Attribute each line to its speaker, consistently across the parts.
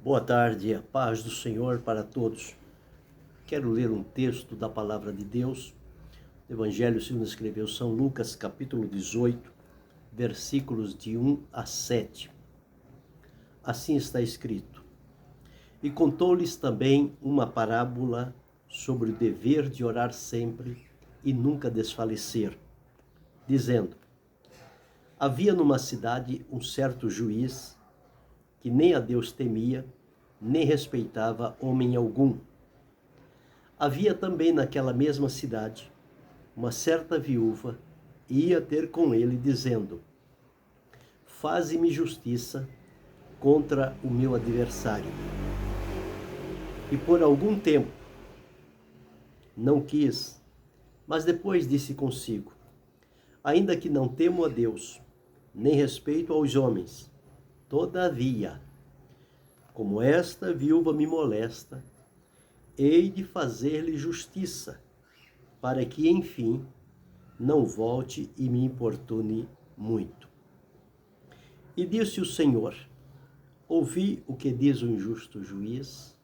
Speaker 1: Boa tarde, a paz do Senhor para todos. Quero ler um texto da Palavra de Deus, Evangelho segundo escreveu São Lucas, capítulo 18, versículos de 1 a 7. Assim está escrito: E contou-lhes também uma parábola sobre o dever de orar sempre e nunca desfalecer, dizendo: Havia numa cidade um certo juiz que nem a Deus temia, nem respeitava homem algum. Havia também naquela mesma cidade uma certa viúva, e ia ter com ele, dizendo: Faze-me justiça contra o meu adversário. E por algum tempo não quis, mas depois disse consigo: Ainda que não temo a Deus, nem respeito aos homens, todavia, como esta viúva me molesta, hei de fazer-lhe justiça, para que, enfim, não volte e me importune muito. E disse o Senhor: Ouvi o que diz o injusto juiz,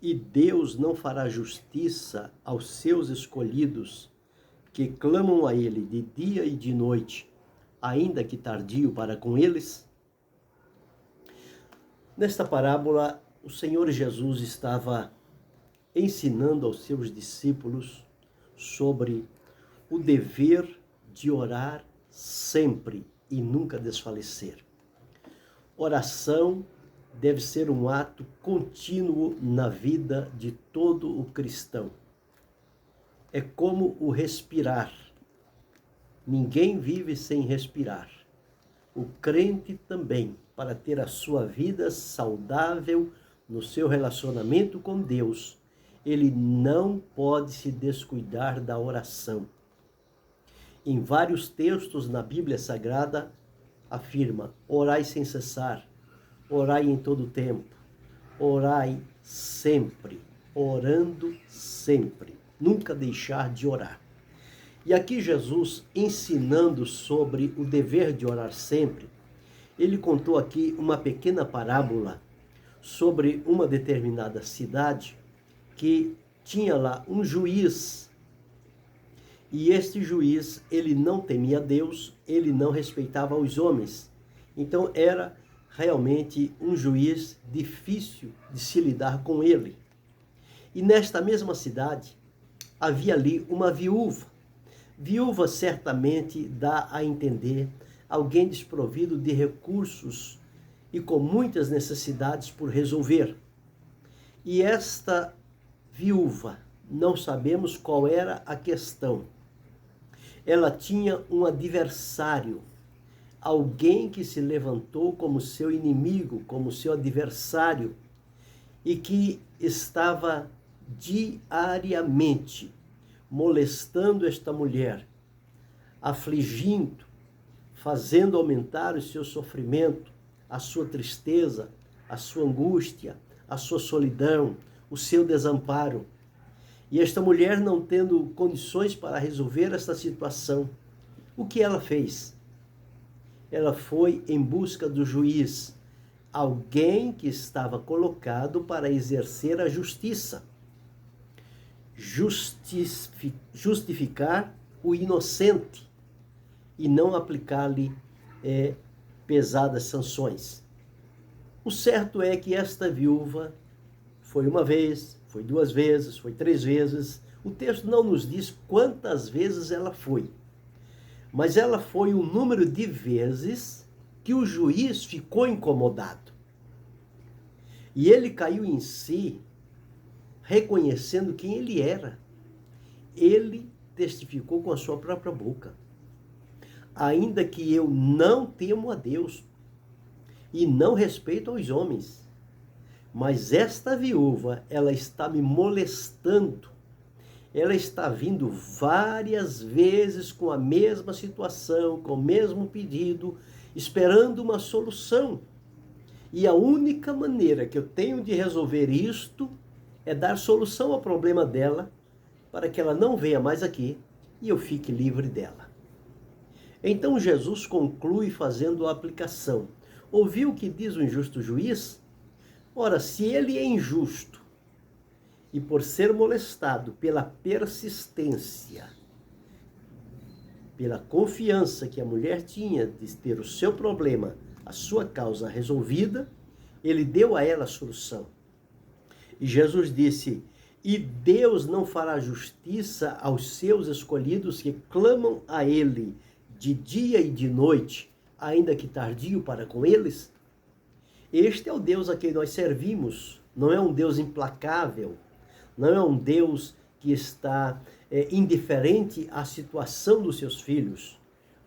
Speaker 1: e Deus não fará justiça aos seus escolhidos, que clamam a ele de dia e de noite, ainda que tardio para com eles? Nesta parábola, o Senhor Jesus estava ensinando aos seus discípulos sobre o dever de orar sempre e nunca desfalecer. Oração deve ser um ato contínuo na vida de todo o cristão. É como o respirar. Ninguém vive sem respirar. O crente também, para ter a sua vida saudável no seu relacionamento com Deus, ele não pode se descuidar da oração. Em vários textos na Bíblia Sagrada, afirma: orai sem cessar, orai em todo tempo, orai sempre, orando sempre, nunca deixar de orar. E aqui Jesus, ensinando sobre o dever de orar sempre, ele contou aqui uma pequena parábola sobre uma determinada cidade que tinha lá um juiz. E este juiz, ele não temia Deus, ele não respeitava os homens. Então era realmente um juiz difícil de se lidar com ele. E nesta mesma cidade havia ali uma viúva. Viúva certamente dá a entender alguém desprovido de recursos e com muitas necessidades por resolver. E esta viúva, não sabemos qual era a questão. Ela tinha um adversário, alguém que se levantou como seu inimigo, como seu adversário, e que estava diariamente molestando esta mulher, afligindo, fazendo aumentar o seu sofrimento, a sua tristeza, a sua angústia, a sua solidão, o seu desamparo. E esta mulher, não tendo condições para resolver esta situação, o que ela fez? Ela foi em busca do juiz, alguém que estava colocado para exercer a justiça, justificar o inocente e não aplicar-lhe pesadas sanções. O certo é que esta viúva foi uma vez, foi duas vezes, foi três vezes. O texto não nos diz quantas vezes ela foi, mas ela foi o número de vezes que o juiz ficou incomodado. E ele caiu em si, reconhecendo quem ele era. Ele testificou com a sua própria boca: ainda que eu não temo a Deus e não respeito aos homens, mas esta viúva, ela está me molestando. Ela está vindo várias vezes com a mesma situação, com o mesmo pedido, esperando uma solução. E a única maneira que eu tenho de resolver isto é dar solução ao problema dela, para que ela não venha mais aqui e eu fique livre dela. Então Jesus conclui fazendo a aplicação. Ouviu o que diz o injusto juiz? Ora, se ele é injusto e por ser molestado pela persistência, pela confiança que a mulher tinha de ter o seu problema, a sua causa resolvida, ele deu a ela a solução. E Jesus disse: e Deus não fará justiça aos seus escolhidos que clamam a ele de dia e de noite, ainda que tardio para com eles? Este é o Deus a quem nós servimos. Não é um Deus implacável, não é um Deus que está indiferente à situação dos seus filhos,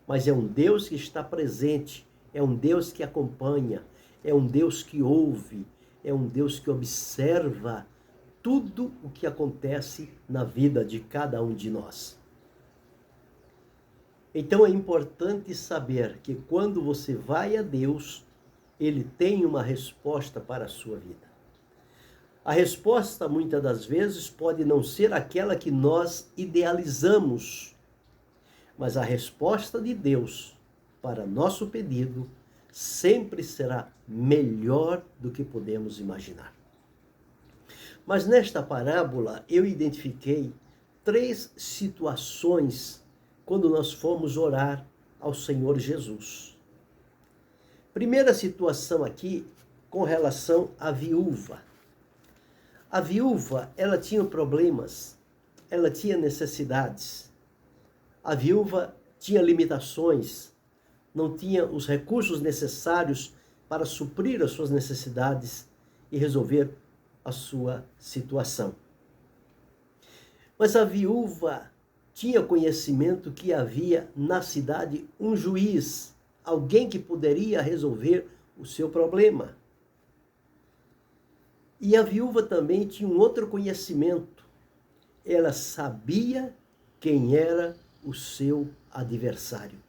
Speaker 1: mas é um Deus que está presente, é um Deus que acompanha, é um Deus que ouve, é um Deus que observa tudo o que acontece na vida de cada um de nós. Então é importante saber que quando você vai a Deus, Ele tem uma resposta para a sua vida. A resposta, muitas das vezes, pode não ser aquela que nós idealizamos, mas a resposta de Deus para nosso pedido sempre será melhor do que podemos imaginar. Mas nesta parábola eu identifiquei 3 situações quando nós fomos orar ao Senhor Jesus. Primeira situação aqui com relação à viúva. A viúva, ela tinha problemas, ela tinha necessidades. A viúva tinha limitações, não tinha os recursos necessários para suprir as suas necessidades e resolver a sua situação. Mas a viúva tinha conhecimento que havia na cidade um juiz, alguém que poderia resolver o seu problema. E a viúva também tinha um outro conhecimento. Ela sabia quem era o seu adversário.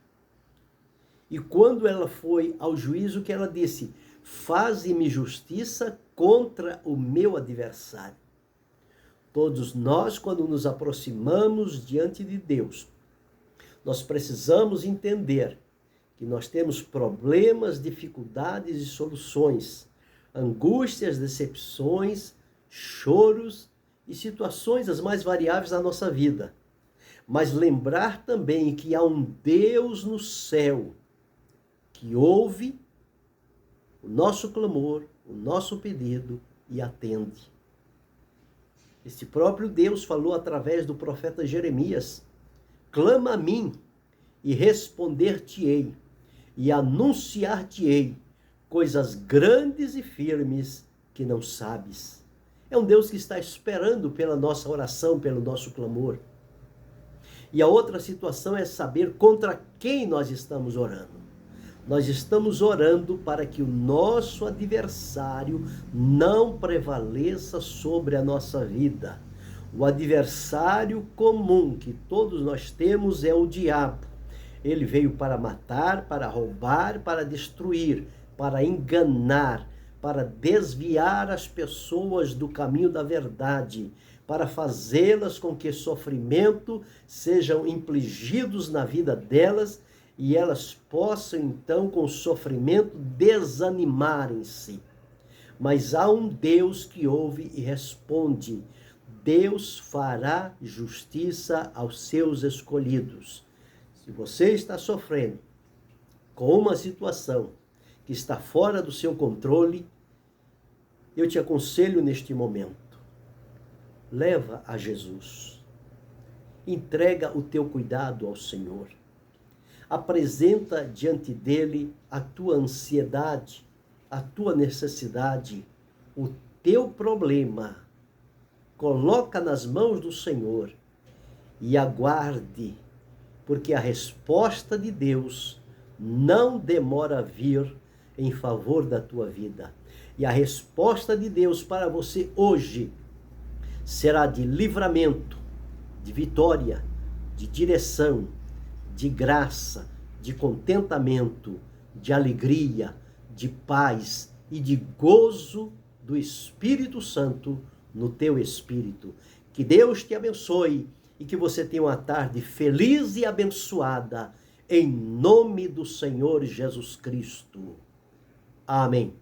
Speaker 1: E quando ela foi ao juiz, o que ela disse? Faze-me justiça contra o meu adversário. Todos nós, quando nos aproximamos diante de Deus, nós precisamos entender que nós temos problemas, dificuldades e soluções, angústias, decepções, choros e situações as mais variáveis da nossa vida. Mas lembrar também que há um Deus no céu que ouve o nosso clamor, o nosso pedido e atende. Esse próprio Deus falou através do profeta Jeremias: clama a mim e responder-te-ei e anunciar-te-ei coisas grandes e firmes que não sabes. É um Deus que está esperando pela nossa oração, pelo nosso clamor. E a outra situação é saber contra quem nós estamos orando. Nós estamos orando para que o nosso adversário não prevaleça sobre a nossa vida. O adversário comum que todos nós temos é o diabo. Ele veio para matar, para roubar, para destruir, para enganar, para desviar as pessoas do caminho da verdade, para fazê-las com que sofrimento sejam infligidos na vida delas e elas possam, então, com sofrimento, desanimarem-se. Mas há um Deus que ouve e responde. Deus fará justiça aos seus escolhidos. Se você está sofrendo com uma situação que está fora do seu controle, eu te aconselho neste momento, leva a Jesus. Entrega o teu cuidado ao Senhor. Apresenta diante dele a tua ansiedade, a tua necessidade, o teu problema. Coloca nas mãos do Senhor e aguarde, porque a resposta de Deus não demora a vir em favor da tua vida. E a resposta de Deus para você hoje será de livramento, de vitória, de direção, de graça, de contentamento, de alegria, de paz e de gozo do Espírito Santo no teu espírito. Que Deus te abençoe e que você tenha uma tarde feliz e abençoada, em nome do Senhor Jesus Cristo. Amém.